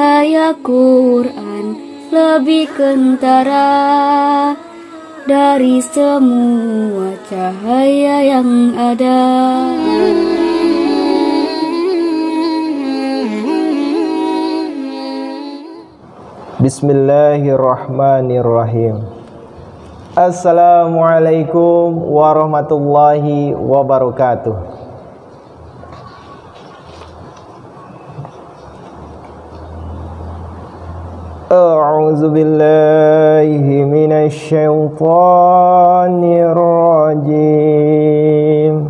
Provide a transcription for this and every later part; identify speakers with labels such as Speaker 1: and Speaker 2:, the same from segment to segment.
Speaker 1: cahaya Quran lebih kentara dari semua cahaya yang ada.
Speaker 2: Bismillahirrahmanirrahim. Assalamualaikum warahmatullahi wabarakatuh. A'udzu billahi minasy syaithanir rajim.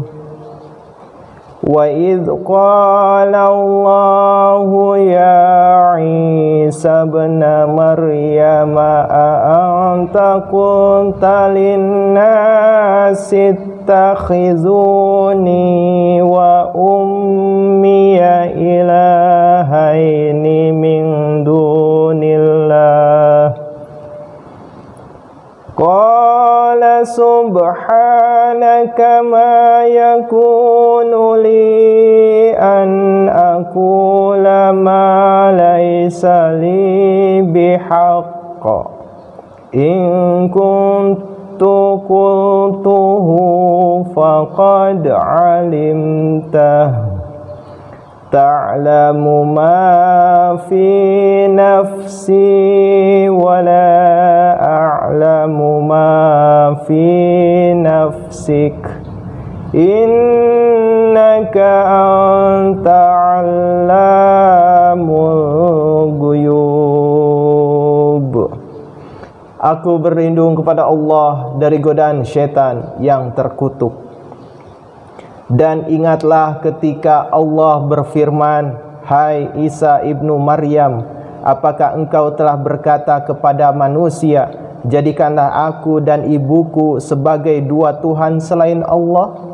Speaker 2: Wa idz qala Allahu ya Isa ibn Maryam anta qulta lin-nasi ittakhizuni wa ummiya ilahaini min dunillah. Qala subhanaka ma yakunu li an aqula ma laysa li bihaqq in kuntu qultuhu faqad alimtah ta'lamu ma fi nafsi wa la a'lamu ma fi nafsik innaka anta 'allamul ghuyub. Aku berlindung kepada Allah dari godaan syaitan yang terkutuk. Dan ingatlah ketika Allah berfirman, hai Isa ibnu Maryam, apakah engkau telah berkata kepada manusia, jadikanlah aku dan ibuku sebagai dua Tuhan selain Allah?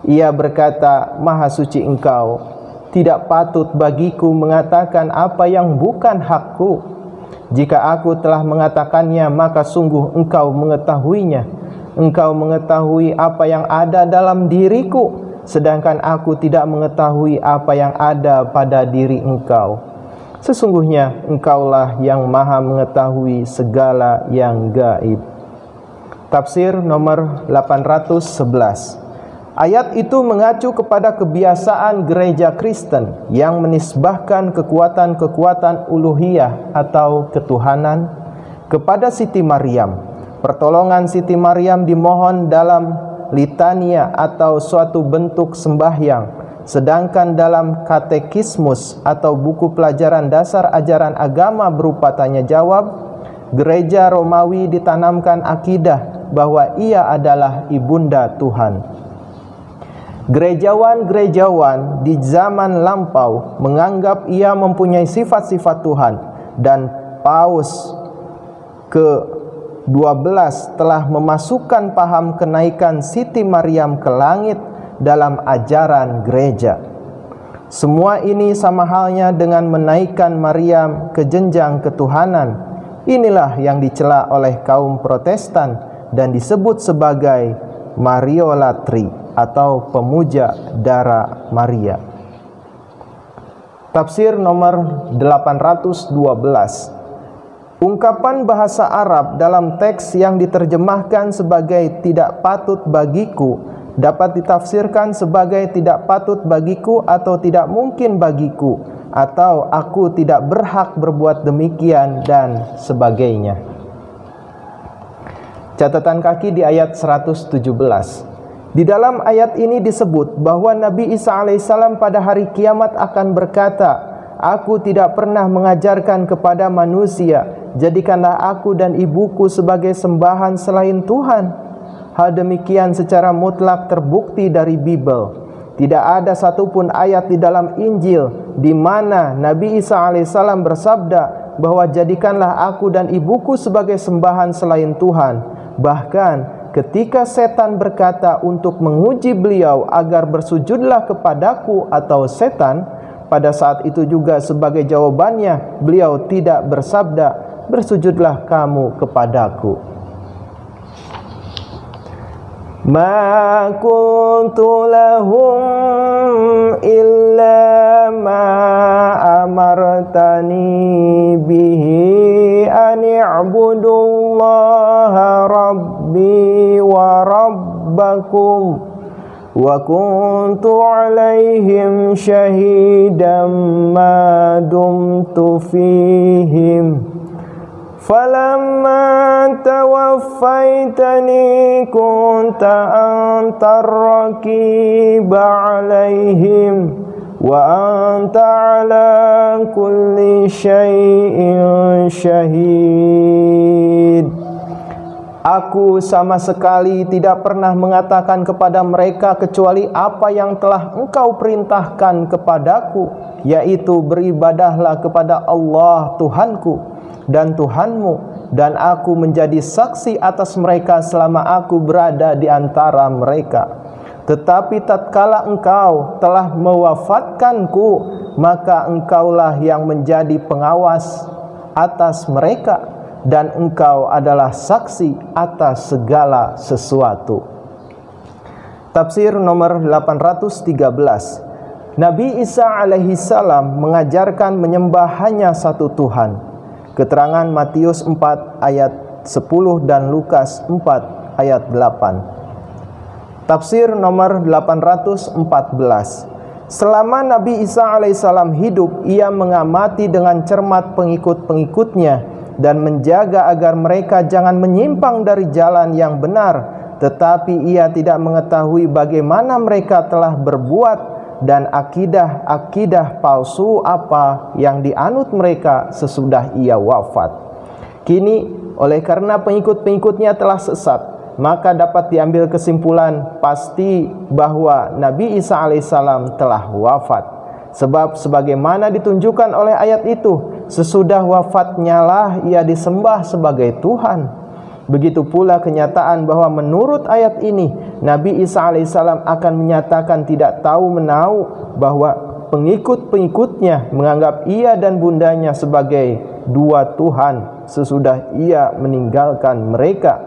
Speaker 2: Ia berkata, maha suci engkau, tidak patut bagiku mengatakan apa yang bukan hakku. Jika aku telah mengatakannya, maka sungguh engkau mengetahuinya. Engkau mengetahui apa yang ada dalam diriku, sedangkan aku tidak mengetahui apa yang ada pada diri engkau. Sesungguhnya engkaulah yang maha mengetahui segala yang gaib. Tafsir nomor 811. Ayat itu mengacu kepada kebiasaan gereja Kristen yang menisbahkan kekuatan-kekuatan uluhiyah atau ketuhanan kepada Siti Maryam. Pertolongan Siti Maryam dimohon dalam litania atau suatu bentuk sembahyang, sedangkan dalam katekismus atau buku pelajaran dasar ajaran agama berupa tanya jawab, gereja Romawi ditanamkan akidah bahwa ia adalah ibunda Tuhan. Gerejawan-gerejawan di zaman lampau menganggap ia mempunyai sifat-sifat Tuhan, dan Paus ke-12 telah memasukkan paham kenaikan Siti Maryam ke langit dalam ajaran gereja. Semua ini sama halnya dengan menaikkan Maryam ke jenjang ketuhanan. Inilah yang dicela oleh kaum Protestan dan disebut sebagai Mariolatri atau pemuja darah Maria. Tafsir nomor 812. Ungkapan bahasa Arab dalam teks yang diterjemahkan sebagai tidak patut bagiku dapat ditafsirkan sebagai tidak patut bagiku atau tidak mungkin bagiku atau aku tidak berhak berbuat demikian dan sebagainya. Catatan kaki di ayat 117. Di dalam ayat ini disebut bahwa Nabi Isa alaihissalam pada hari kiamat akan berkata, aku tidak pernah mengajarkan kepada manusia, jadikanlah aku dan ibuku sebagai sembahan selain Tuhan. Hal demikian secara mutlak terbukti dari Bible. Tidak ada satupun ayat di dalam Injil di mana Nabi Isa alaihissalam bersabda bahwa jadikanlah aku dan ibuku sebagai sembahan selain Tuhan. Bahkan ketika setan berkata untuk menguji beliau agar bersujudlah kepadaku atau setan, pada saat itu juga sebagai jawabannya beliau tidak bersabda, bersujudlah kamu kepadaku. Ma kuntu lahum illa ma amartani bihi an i'budullaha rabbi wa rabbakum wa kuntu alaihim syahidan ma dumtu fihim falamma tawaffaitani kunta antar raqiba alaihim wa anta ala kulli syai'in syahid. Aku sama sekali tidak pernah mengatakan kepada mereka kecuali apa yang telah Engkau perintahkan kepadaku, yaitu beribadahlah kepada Allah Tuhanku dan Tuhanmu, dan aku menjadi saksi atas mereka selama aku berada di antara mereka. Tetapi tatkala Engkau telah mewafatkanku, maka Engkaulah yang menjadi pengawas atas mereka, dan Engkau adalah saksi atas segala sesuatu. Tafsir nomor 813. Nabi Isa alaihi salam mengajarkan menyembah hanya satu Tuhan. Keterangan Matius 4 ayat 10 dan Lukas 4 ayat 8. Tafsir nomor 814. Selama Nabi Isa alaihissalam hidup, ia mengamati dengan cermat pengikut-pengikutnya dan menjaga agar mereka jangan menyimpang dari jalan yang benar, tetapi ia tidak mengetahui bagaimana mereka telah berbuat dan akidah-akidah palsu apa yang dianut mereka sesudah ia wafat. Kini, oleh karena pengikut-pengikutnya telah sesat, maka dapat diambil kesimpulan pasti bahwa Nabi Isa alaihissalam telah wafat. Sebab sebagaimana ditunjukkan oleh ayat itu, sesudah wafatnya lah ia disembah sebagai Tuhan. Begitu pula kenyataan bahwa menurut ayat ini, Nabi Isa alaihissalam akan menyatakan tidak tahu menahu bahwa pengikut-pengikutnya menganggap ia dan bundanya sebagai dua Tuhan sesudah ia meninggalkan mereka,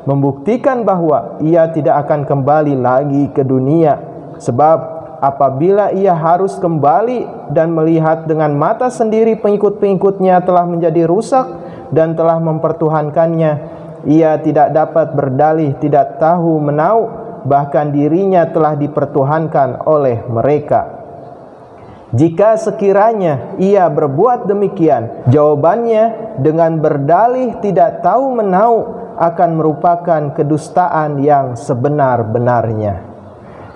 Speaker 2: membuktikan bahwa ia tidak akan kembali lagi ke dunia. Sebab apabila ia harus kembali dan melihat dengan mata sendiri pengikut-pengikutnya telah menjadi rusak dan telah mempertuhankannya, ia tidak dapat berdalih tidak tahu menahu, bahkan dirinya telah dipertuhankan oleh mereka. Jika sekiranya ia berbuat demikian, jawabannya dengan berdalih tidak tahu menahu akan merupakan kedustaan yang sebenar-benarnya.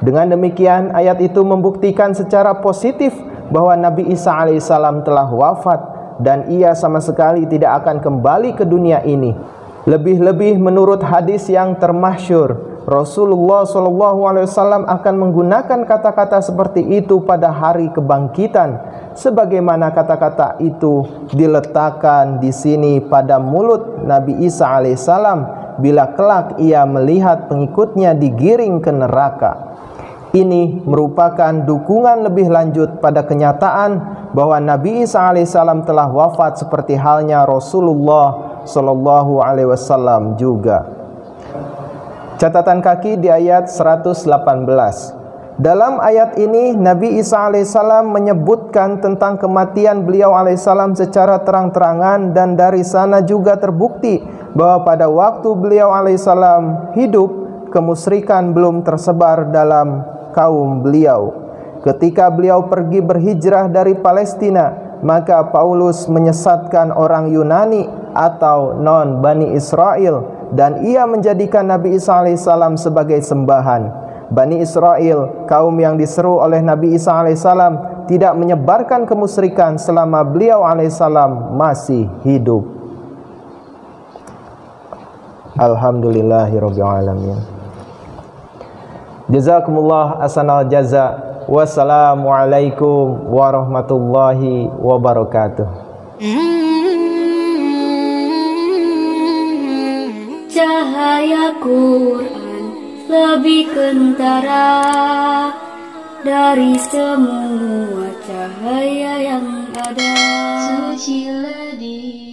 Speaker 2: Dengan demikian, ayat itu membuktikan secara positif bahwa Nabi Isa alaihissalam telah wafat dan ia sama sekali tidak akan kembali ke dunia ini. Lebih-lebih menurut hadis yang termasyhur, Rasulullah SAW akan menggunakan kata-kata seperti itu pada hari kebangkitan, sebagaimana kata-kata itu diletakkan di sini pada mulut Nabi Isa alaihissalam bila kelak ia melihat pengikutnya digiring ke neraka. Ini merupakan dukungan lebih lanjut pada kenyataan bahwa Nabi Isa alaihissalam telah wafat seperti halnya Rasulullah sallallahu alaihi wasallam juga. Catatan kaki di ayat 118. Dalam ayat ini Nabi Isa alaihissalam menyebutkan tentang kematian beliau alaihissalam secara terang-terangan, dan dari sana juga terbukti bahwa pada waktu beliau alaihissalam hidup, kemusyrikan belum tersebar dalam kaum beliau. Ketika beliau pergi berhijrah dari Palestina, maka Paulus menyesatkan orang Yunani atau non-Bani Israel, dan ia menjadikan Nabi Isa alaihissalam sebagai sembahan. Bani Israel, kaum yang diseru oleh Nabi Isa alaihissalam, tidak menyebarkan kemusyrikan selama beliau alaihissalam masih hidup. Alhamdulillahirabbil alamin. Jazakumullah ahsanal jaza. Wassalamualaikum warahmatullahi wabarakatuh.
Speaker 1: Cahaya Quran lebih kentara dari semua cahaya yang ada. Sucilah dia.